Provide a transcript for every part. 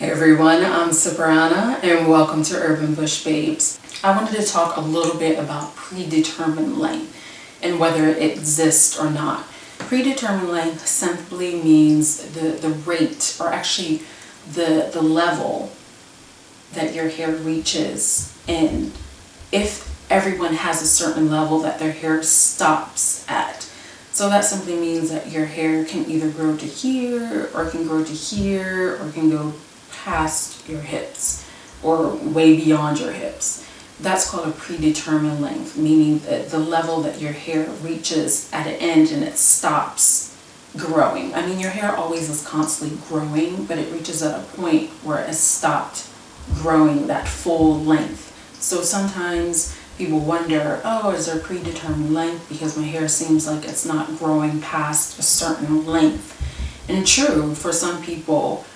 Hey everyone, I'm Cipriana and welcome to Urban Bush Babes. I wanted to talk a little bit about predetermined length and whether it exists or not. Predetermined length simply means the rate, or actually the level that your hair reaches, and if everyone has a certain level that their hair stops at. So that simply means that your hair can either grow to here, or can grow to here, or can go past your hips or way beyond your hips. That's called a predetermined length, meaning that the level that your hair reaches at an end and it stops growing. I mean, your hair always is constantly growing, but it reaches at a point where it stopped growing that full length. So sometimes people wonder, oh, is there predetermined length because my hair seems like it's not growing past a certain length? And true, for some people,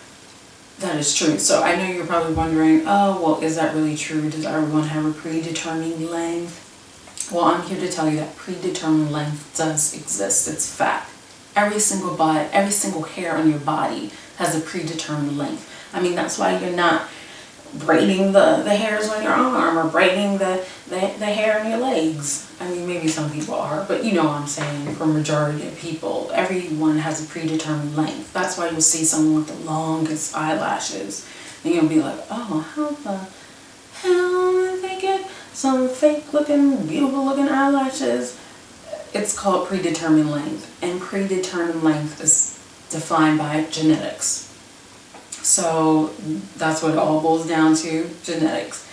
that is true. So I know you're probably wondering, oh, well, is that really true? Does everyone have a predetermined length? Well, I'm here to tell you that predetermined length does exist. It's fact. Every single hair on your body has a predetermined length. I mean, that's why you're not braiding the hairs on your arm or braiding the hair on your legs. I mean, maybe some people are, but you know what I'm saying. For majority of people, everyone has a predetermined length. That's why you'll see someone with the longest eyelashes and you'll be like, oh, how the hell did they get some fake looking, beautiful looking eyelashes? It's called predetermined length, and predetermined length is defined by genetics. So that's what it all boils down to, genetics.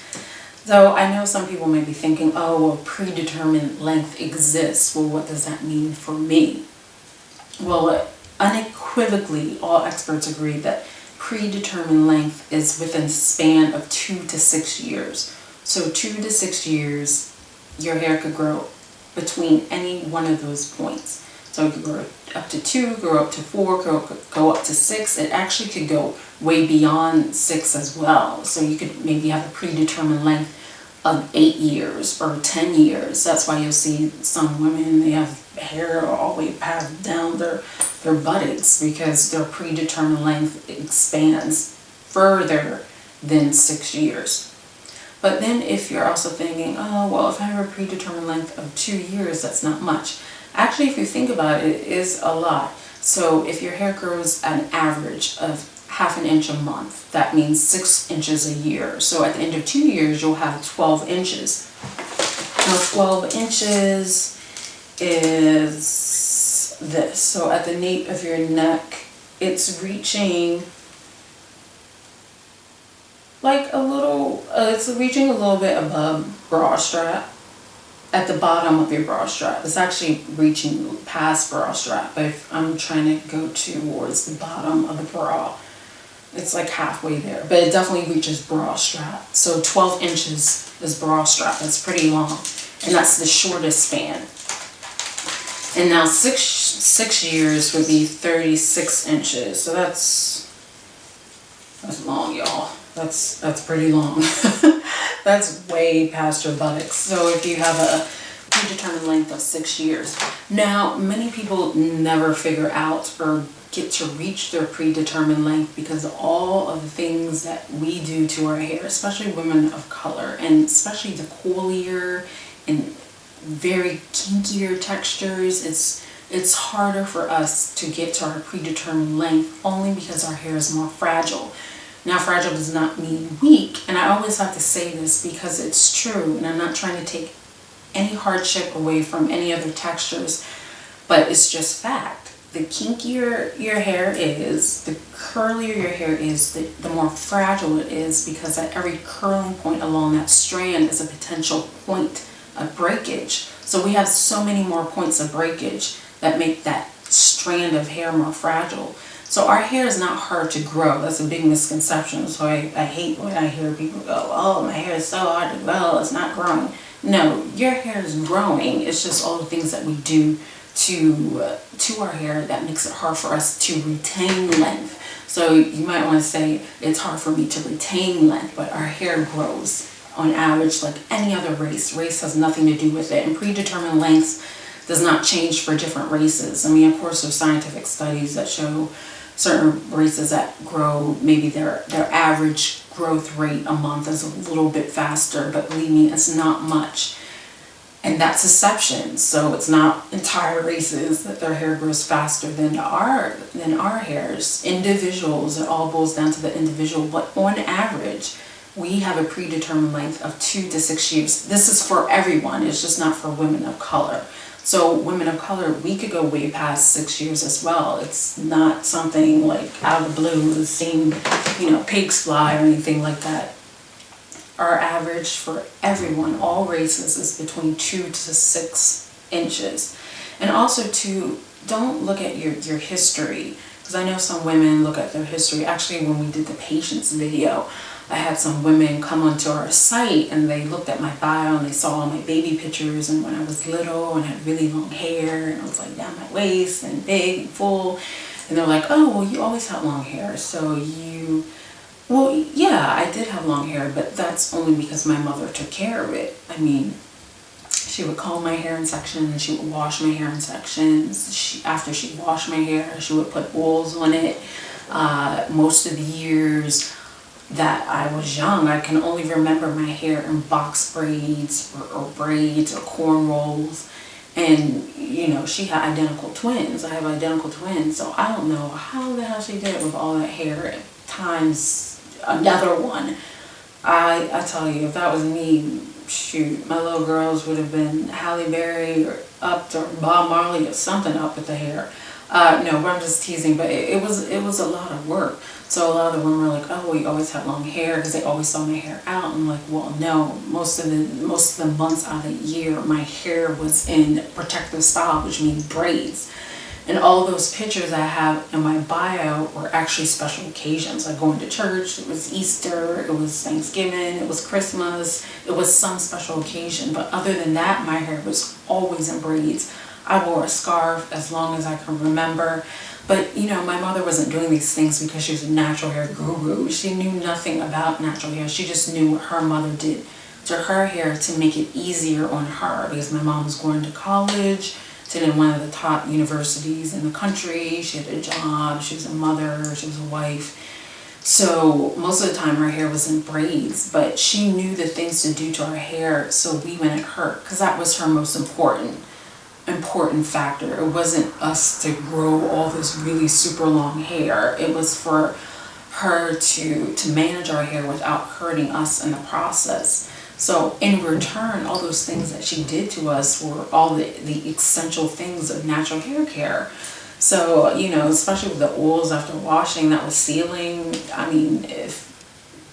So I know some people may be thinking, oh, well, predetermined length exists. Well, what does that mean for me? Well, unequivocally, all experts agree that predetermined length is within the span of 2 to 6 years. So 2 to 6 years, your hair could grow between any one of those points. So it could grow up to 2, grow up to 4, go up to 6. It actually could go way beyond 6 as well. So you could maybe have a predetermined length of 8 years or 10 years. That's why you'll see some women, they have hair all the way past down their buttocks, because their predetermined length expands further than 6 years. But then if you're also thinking, oh, well, if I have a predetermined length of 2 years, that's not much. Actually, if you think about it, it is a lot. So if your hair grows at an average of ½ inch a month, that means 6 inches a year. So at the end of 2 years, you'll have 12 inches. Now 12 inches is this. So at the nape of your neck, it's reaching like a little, it's reaching a little bit above bra strap. At the bottom of your bra strap. It's actually reaching past bra strap, but if I'm trying to go towards the bottom of the bra, it's like halfway there, but it definitely reaches bra strap. So 12 inches is bra strap. That's pretty long, and that's the shortest span. And now six years would be 36 inches. So that's long, y'all. That's pretty long. That's way past your buttocks. So if you have a predetermined length of 6 years. Now, many people never figure out or get to reach their predetermined length because of all of the things that we do to our hair, especially women of color, and especially the coilier and very kinkier textures. It's harder for us to get to our predetermined length only because our hair is more fragile. Now, fragile does not mean weak, and I always have to say this because it's true, and I'm not trying to take any hardship away from any other textures, but it's just fact. The kinkier your hair is, the curlier your hair is, the more fragile it is, because at every curling point along that strand is a potential point of breakage. So we have so many more points of breakage that make that strand of hair more fragile. So our hair is not hard to grow. That's a big misconception. So I hate when I hear people go, oh, my hair is so hard to grow, it's not growing. No, your hair is growing. It's just all the things that we do to our hair that makes it hard for us to retain length. So you might want to say, it's hard for me to retain length, but our hair grows on average like any other race. Race has nothing to do with it. And predetermined lengths does not change for different races. I mean, of course, there's scientific studies that show certain races that grow, maybe their average growth rate a month is a little bit faster, but believe me, it's not much. And that's exceptions, so it's not entire races that their hair grows faster than our hairs. Individuals, it all boils down to the individual, but on average, we have a predetermined length of 2 to 6 years. This is for everyone, it's just not for women of color. So women of color, we could go way past 6 years as well. It's not something like out of the blue, seeing, pigs fly or anything like that. Our average for everyone, all races, is between 2 to 6 inches. And also too, don't look at your history, because I know some women look at their history. Actually, when we did the patients video, I had some women come onto our site and they looked at my bio and they saw all my baby pictures and when I was little and had really long hair and I was like down my waist and big and full. And they're like, oh, well, you always had long hair, so well, yeah, I did have long hair, but that's only because my mother took care of it. I mean, she would comb my hair in sections, she would wash my hair in sections. After she washed my hair, she would put oils on it. Most of the years that I was young, I can only remember my hair in box braids or braids or cornrows. And, she had identical twins. I have identical twins, so I don't know how the hell she did it with all that hair times another one. I tell you, if that was me, shoot, my little girls would have been Halle Berry or Bob Marley or something up with the hair. No, but I'm just teasing, but it was a lot of work. So a lot of the women were like, oh, well, you always had long hair, because they always saw my hair out. I'm like, well, no, most of the months out of the year, my hair was in protective style, which means braids. And all those pictures I have in my bio were actually special occasions, like going to church. It was Easter, it was Thanksgiving, it was Christmas, it was some special occasion. But other than that, my hair was always in braids. I wore a scarf as long as I can remember. But, my mother wasn't doing these things because she was a natural hair guru. She knew nothing about natural hair. She just knew what her mother did to her hair to make it easier on her, because my mom was going to college, attended one of the top universities in the country. She had a job, she was a mother, she was a wife. So most of the time her hair was in braids, but she knew the things to do to her hair so we wouldn't hurt, because that was her most important factor. It wasn't us to grow all this really super long hair. It was for her to manage our hair without hurting us in the process. So in return, all those things that she did to us were all the essential things of natural hair care. So, especially with the oils after washing, that was sealing. I mean, if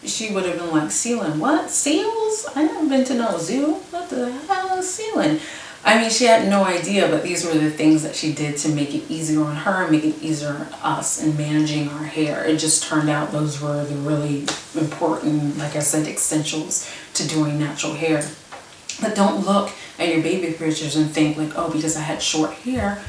she would have been like, sealing what? Seals? I never been to no zoo. What the hell is sealing? I mean, she had no idea, but these were the things that she did to make it easier on her and make it easier on us in managing our hair. It just turned out those were the really important, like I said, essentials to doing natural hair. But don't look at your baby pictures and think like, oh, because I had short hair,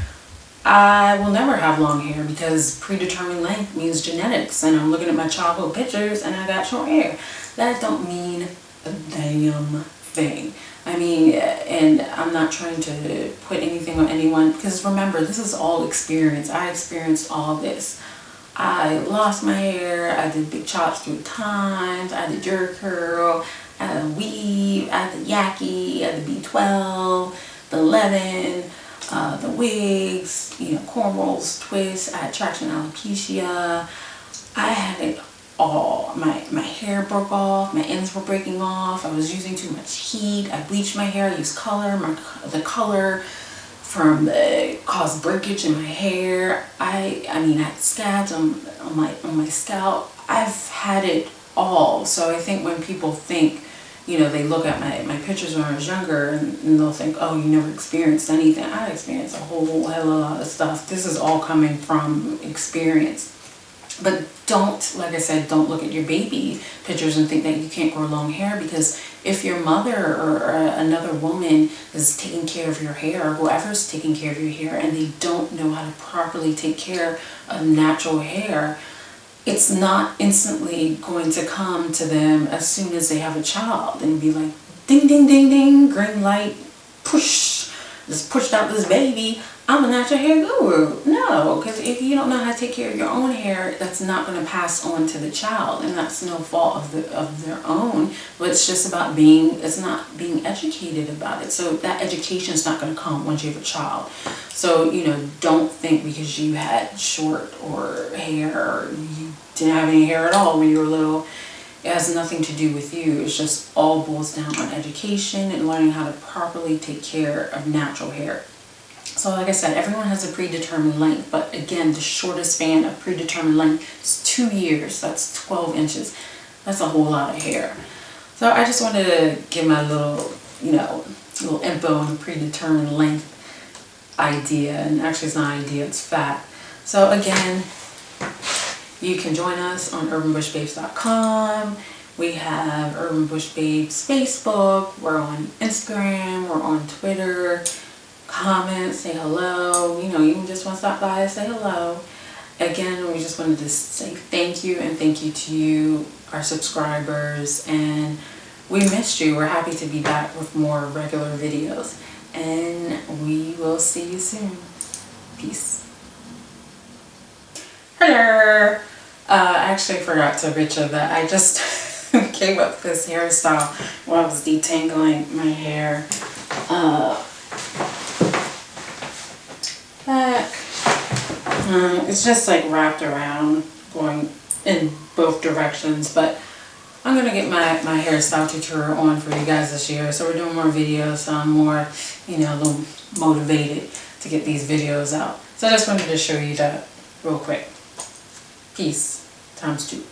I will never have long hair, because predetermined length means genetics. And I'm looking at my childhood pictures and I got short hair. That don't mean a damn thing. I mean, and I'm not trying to put anything on anyone, because remember, this is all experience. I experienced all this. I lost my hair, I did big chops 3 times, I did jerk curl, I had a weave, I had the yaki, I had the B12, the 11, the wigs, cornrows, twists, I had traction alopecia. I had it all. My hair broke off, my ends were breaking off, I was using too much heat, I bleached my hair, I used color, the color from caused breakage in my hair. I mean, I had scabs on my scalp. I've had it all. So I think when people think, they look at my pictures when I was younger and they'll think, oh, you never experienced anything. I experienced a whole hell of a lot of stuff. This is all coming from experience. But don't, like I said, don't look at your baby pictures and think that you can't grow long hair, because if your mother or another woman is taking care of your hair, or whoever's taking care of your hair, and they don't know how to properly take care of natural hair, it's not instantly going to come to them as soon as they have a child and be like, ding, ding, ding, ding, green light, push. just pushed out this baby, I'm a natural hair guru. No, because if you don't know how to take care of your own hair, that's not going to pass on to the child, and that's no fault of their own. But it's just about it's not being educated about it. So that education is not going to come once you have a child. So, you know, don't think because you had short or hair or you didn't have any hair at all when you were little, it has nothing to do with you. It's just all boils down on education and learning how to properly take care of natural hair. So like I said, everyone has a predetermined length, but again, the shortest span of predetermined length is 2 years. That's 12 inches. That's a whole lot of hair. So I just wanted to give my little, you know, little info on the predetermined length idea. And actually it's not an idea, it's fact. So again, you can join us on urbanbushbabes.com. We have Urban Bush Babes Facebook. We're on Instagram. We're on Twitter. Comment, say hello. You know, you can just want to stop by and say hello. Again, we just wanted to say thank you, and thank you to you, our subscribers. And we missed you. We're happy to be back with more regular videos. And we will see you soon. Peace. Hello. I actually forgot to picture that. I just came up with this hairstyle while I was detangling my hair. Back. It's just like wrapped around, going in both directions. But I'm gonna get my hairstyle tutorial on for you guys this year. So we're doing more videos. So I'm more, you know, a little motivated to get these videos out. So I just wanted to show you that real quick. Peace times 2.